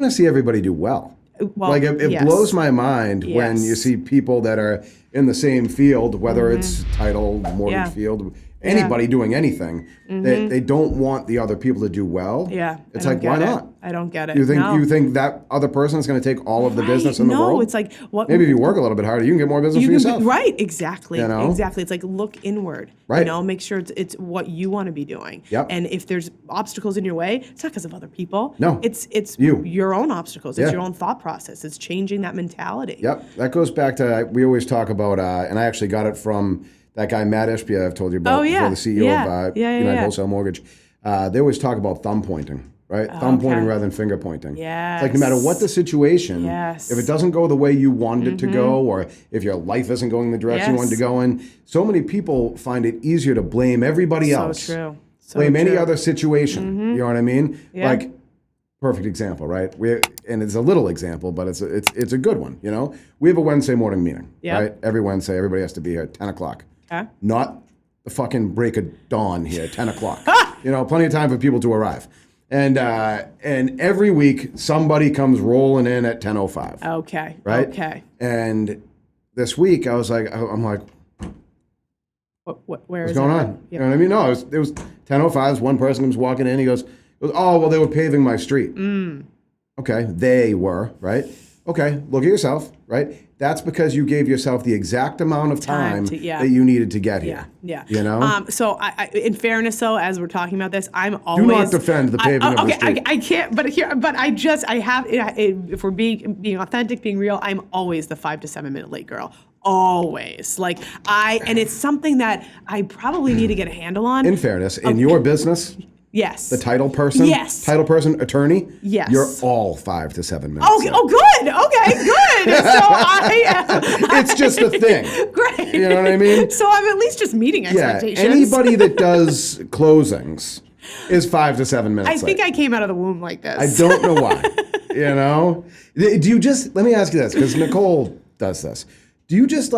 want to see everybody do well. Well, Like it yes. blows my mind when you Yes. see people that are in the same field, whether it's title, mortgage field, anybody doing anything, they don't want the other people to do well. Yeah. It's like, why not? I don't get it. You think that other person is going to take all of the business in the world? No, it's like what? Maybe if you work a little bit harder, you can get more business for yourself. Right, exactly. You know? Exactly. It's like look inward. Right. You know, make sure it's what you want to be doing. Yep. And if there's obstacles in your way, it's not because of other people. No. It's You. your own obstacles. It's Yeah. your own thought process. It's changing that mentality. Yep. That goes back to, we always talk about, and I actually got it from that guy, Matt Ishbia, I've told you about, before, the CEO of United Wholesale Mortgage. They always talk about thumb pointing, right? Thumb pointing rather than finger pointing. Yes. It's like no matter what the situation, if it doesn't go the way you wanted it to go, or if your life isn't going the direction you wanted to go in, so many people find it easier to blame everybody else. So true. Blame any other situation. You know what I mean? Yeah. Like, perfect example, right? And it's a little example, but it's a good one. You know, we have a Wednesday morning meeting, right? Every Wednesday, everybody has to be here at 10 o'clock. Okay. Not the fucking break of dawn here, 10 o'clock. You know, plenty of time for people to arrive. And every week, somebody comes rolling in at 10:05. Okay. Right? Okay. And this week, I'm like, Where is what's going on? You know what I mean? No, it was 10:05. One person comes walking in. He goes, oh, well, they were paving my street. Okay, they were, right? Okay, look at yourself, right? That's because you gave yourself the exact amount of time that you needed to get here. Yeah. You know? So I, in fairness, though, as we're talking about this, I'm always... Do not defend the paving of the street. I can't, if we're being authentic, being real, I'm always the 5 to 7 minute late girl. Always. And it's something that I probably need to get a handle on. In fairness, in your business... Yes. The title person? Yes. Title person, attorney? Yes. You're all 5 to 7 minutes. Okay. Oh, good. Okay, good. So I am. It's just a thing. Great. You know what I mean? So I'm at least just meeting expectations. Yeah. Anybody that does closings is 5 to 7 minutes I think I came out of the womb like this. I don't know why. You know? Do you just, let me ask you this, because Nicole does this. Do you just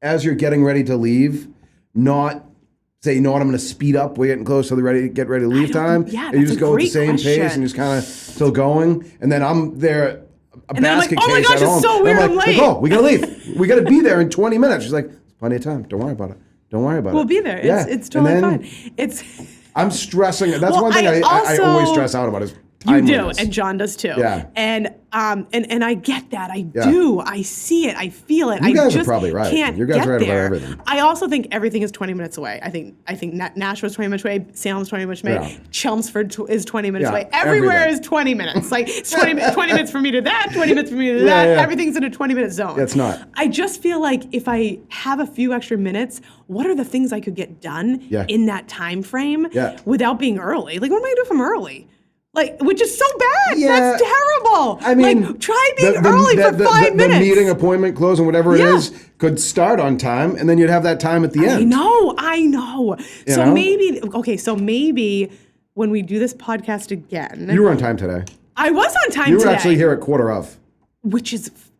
as you're getting ready to leave, not say, you know what, I'm going to speed up. We're getting close to the get ready to leave time. Yeah, and you just go at the same question. pace and just kind of still going. And then I'm there, and then I'm like, oh my gosh, it's so weird, I'm late. Nicole, we got to leave. We got to be there in 20 minutes. She's like, plenty of time. Don't worry about it. Don't worry about it. We'll be there. Yeah. It's totally fine. I'm stressing. That's one thing I always stress out about is you do, timeliness. and John does too. Yeah. And I get that. I do. I see it. I feel it. You guys I just are probably right. Can't You guys get are right there. about everything. I also think everything is 20 minutes away. I think Nashville's 20 minutes away. Salem's 20 minutes away. Yeah. Chelmsford is 20 minutes Yeah, away. Everywhere everything. is 20 minutes. It's 20 minutes for me to that. 20 minutes for me to that. Yeah. Everything's in a 20-minute zone. It's not. I just feel like if I have a few extra minutes, what are the things I could get done in that time frame without being early? What am I gonna do if I'm early? Which is so bad. Yeah. That's terrible. I mean, try being early for 5 minutes. The meeting, appointment, closing, whatever it is, could start on time, and then you'd have that time at the end. I know. So maybe when we do this podcast again. You were on time today. I was on time today. You were actually here at 1:15.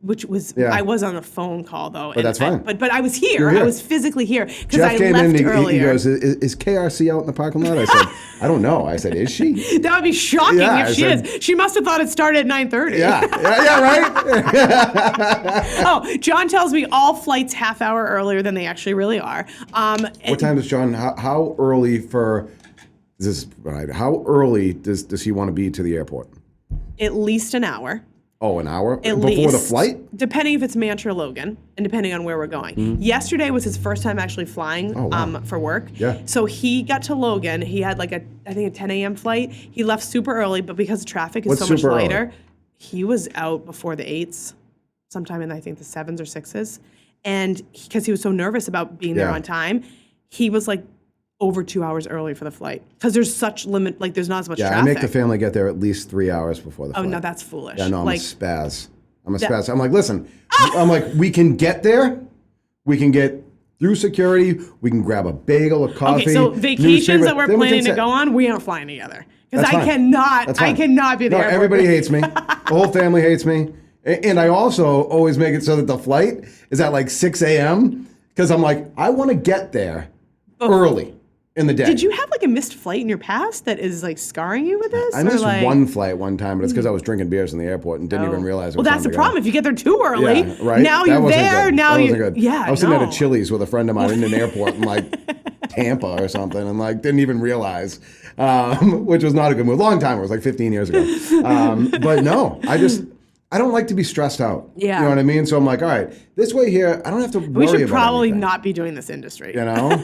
Which was I was on a phone call though. But that's fine. But I was here. I was physically here because I came left in, earlier. He goes, is KRC out in the parking lot? I said, I don't know. I said, is she? That would be shocking if she is. She must have thought it started at 9:30. Right? Oh, John tells me all flights half hour earlier than they actually really are. What time does John, how early how early does he want to be to the airport? At least an hour. Oh, an hour? At Before least, the flight? Depending if it's Mantra or Logan, and depending on where we're going. Mm-hmm. Yesterday was his first time actually flying for work. Yeah. So he got to Logan. He had I think a 10 a.m. flight. He left super early, but because traffic is so much later, he was out before the 8s, sometime in I think the 7s or 6s. And because he was so nervous about being there on time, he was over 2 hours early for the flight because there's such there's not as much traffic. I make the family get there at least 3 hours before the flight. Oh, no, that's foolish. Yeah, no, I'm a spaz. I'm like, listen, we can get there. We can get through security. We can grab a bagel, a coffee. Okay, so vacations that we're planning to go on, we aren't flying together. Because I cannot be there. No, everybody hates me. The whole family hates me. And I also always make it so that the flight is at 6 a.m. because I'm like, I want to get there early. in the day. Did you have like a missed flight in your past that is like scarring you with this? I missed one flight one time, but it's because I was drinking beers in the airport and didn't even realize it was Well, that's the problem. If you get there too early, right? now you're there. Now you, yeah. I was sitting at a Chili's with a friend of mine in an airport in like Tampa or something, and like didn't even realize, which was not a good move. Long time. It was like 15 years ago. But no, I don't like to be stressed out. Yeah. You know what I mean? So I'm like, all right, this way here, I don't have to worry about We should probably anything. not be doing this industry. You know?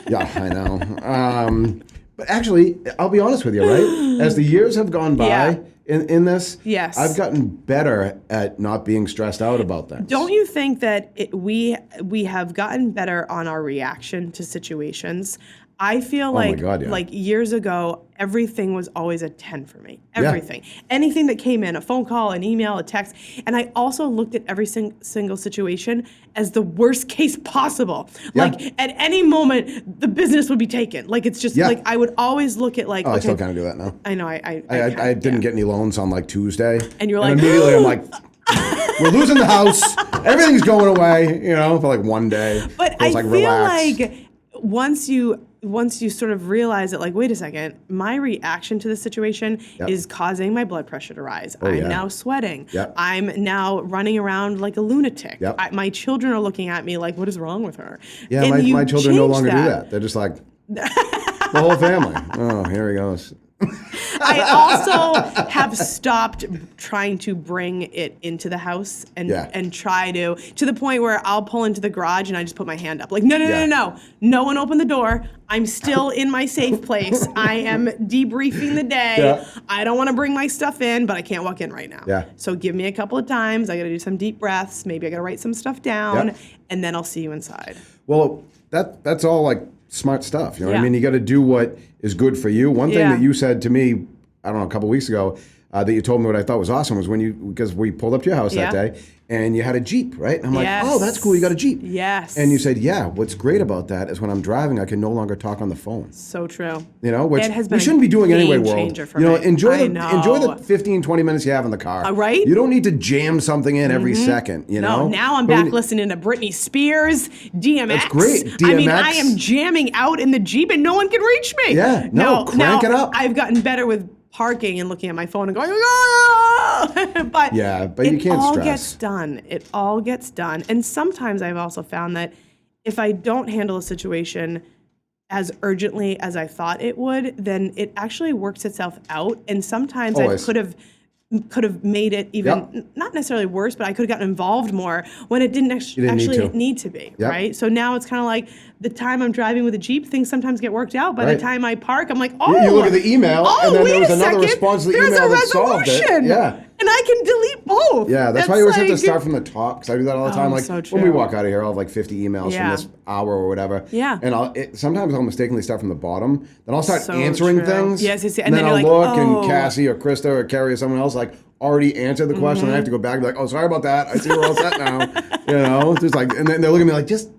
Yeah, I know. But actually, I'll be honest with you, right? As the years have gone by in this, yes, I've gotten better at not being stressed out about things. Don't you think that we have gotten better on our reaction to situations? I feel like like years ago, everything was always a 10 for me. Everything. Yeah. Anything that came in, a phone call, an email, a text. And I also looked at every single situation as the worst case possible. Yeah. Like at any moment, the business would be taken. Like it's just like I would always look at like. I still kind of do that now. I know. I didn't get any loans on like Tuesday. And you're like. And immediately I'm like. We're losing the house. Everything's going away, you know, for like one day. But I feel like once you sort of realize that, like, wait a second, my reaction to the situation is causing my blood pressure to rise. I'm now sweating. I'm now running around like a lunatic. My children are looking at me like, what is wrong with her? Yeah, and my children no longer do that. They're just like, the whole family. Oh, here he goes. I also have stopped trying to bring it into the house and try to the point where I'll pull into the garage and I just put my hand up. Like, no one open the door. I'm still in my safe place. I am debriefing the day. I don't want to bring my stuff in, but I can't walk in right now. So give me a couple of times. I got to do some deep breaths. Maybe I got to write some stuff down and then I'll see you inside. Well, that's all like smart stuff. You know what I mean? You got to do what is good for you. One thing that you said to me, I don't know, a couple of weeks ago, that you told me what I thought was awesome was because we pulled up to your house that day and you had a Jeep, right? And I'm like, oh, that's cool. You got a Jeep. Yes. And you said, what's great about that is when I'm driving, I can no longer talk on the phone. So true. You know, which we shouldn't be doing anyway, world. You know, enjoy the 15, 20 minutes you have in the car. Right? You don't need to jam something in every second, you know? No, now I'm back listening to Britney Spears, DMX. That's great. DMX. I mean, I am jamming out in the Jeep and no one can reach me. Yeah, crank it up. I've gotten better with parking and looking at my phone and going, but you can't stress. It all gets done. And sometimes I've also found that if I don't handle a situation as urgently as I thought it would, then it actually works itself out. And sometimes I could have made it even not necessarily worse, but I could have gotten involved more when it didn't actually need to be, right? So now it's kind of like the time I'm driving with a Jeep, things sometimes get worked out. By the time I park, I'm like, you look at the email, and then there was another response to the email that solved it. Yeah. And I can delete both. Yeah, that's why you always have to start from the top, because I do that all the time. Like when we walk out of here, I'll have like 50 emails from this hour or whatever. Yeah. And sometimes I'll mistakenly start from the bottom. Then I'll start answering things. Yes. And then I'll look, and Cassie or Krista or Carrie or someone else already answered the question. And I have to go back and be like, oh, sorry about that. I see we're all set now. You know, just like, and then they're looking at me like, just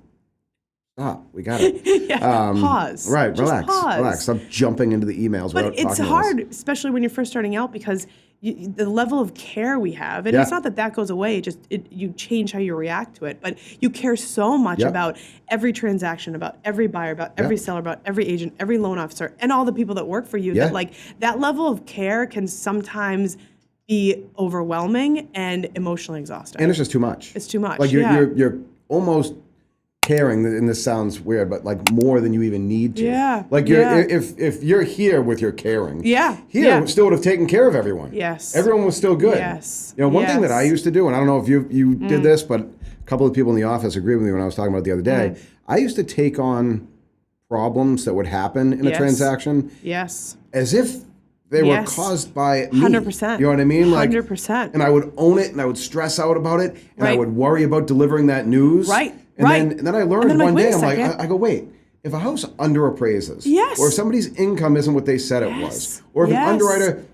stop. We got it. Pause. Right. Just relax. pause. Relax. Stop jumping into the emails. But it's hard, especially when you're first starting out, because the level of care we have, and it's not that goes away. You change how you react to it, but you care so much about every transaction, about every buyer, about every seller, about every agent, every loan officer, and all the people that work for you. That that level of care can sometimes be overwhelming and emotionally exhausting. And it's just too much. It's too much. Like you're almost caring, and this sounds weird, but like more than you even need to. Yeah. Like if you're here with your caring. Still would have taken care of everyone. Yes. Everyone was still good. Yes. You know, one thing that I used to do, and I don't know if you did this, but a couple of people in the office agree with me when I was talking about it the other day. I used to take on problems that would happen in a transaction. Yes. As if they were caused by me. 100%. You know what I mean? Like, 100%. And I would own it, and I would stress out about it, and I would worry about delivering that news. Right. And then I learned one day, I'm like, I go, wait, if a house underappraises, or if somebody's income isn't what they said it was, or if an underwriter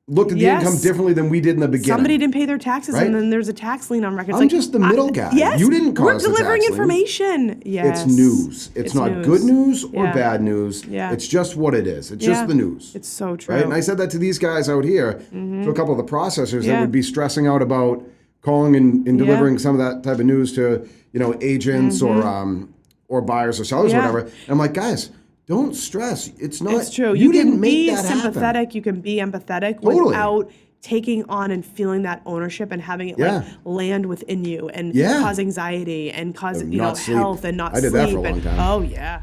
looked at the income differently than we did in the beginning. Somebody didn't pay their taxes, and then there's a tax lien on records. I'm just the middle guy. You didn't cause the tax lien. We're delivering information. Yes. It's news. It's not good news or bad news. It's just what it is. It's just the news. It's so true. Right? And I said that to these guys out here, to a couple of the processors that would be stressing out about calling and delivering some of that type of news to agents or buyers or sellers or whatever. And I'm like, guys, Don't stress. It's not. It's true. You can didn't make be that sympathetic. happen. You can be empathetic Totally. without taking on and feeling that ownership and having it like land within you and cause anxiety and cause Not sleep. health and not I did sleep. that for a long time. Oh yeah.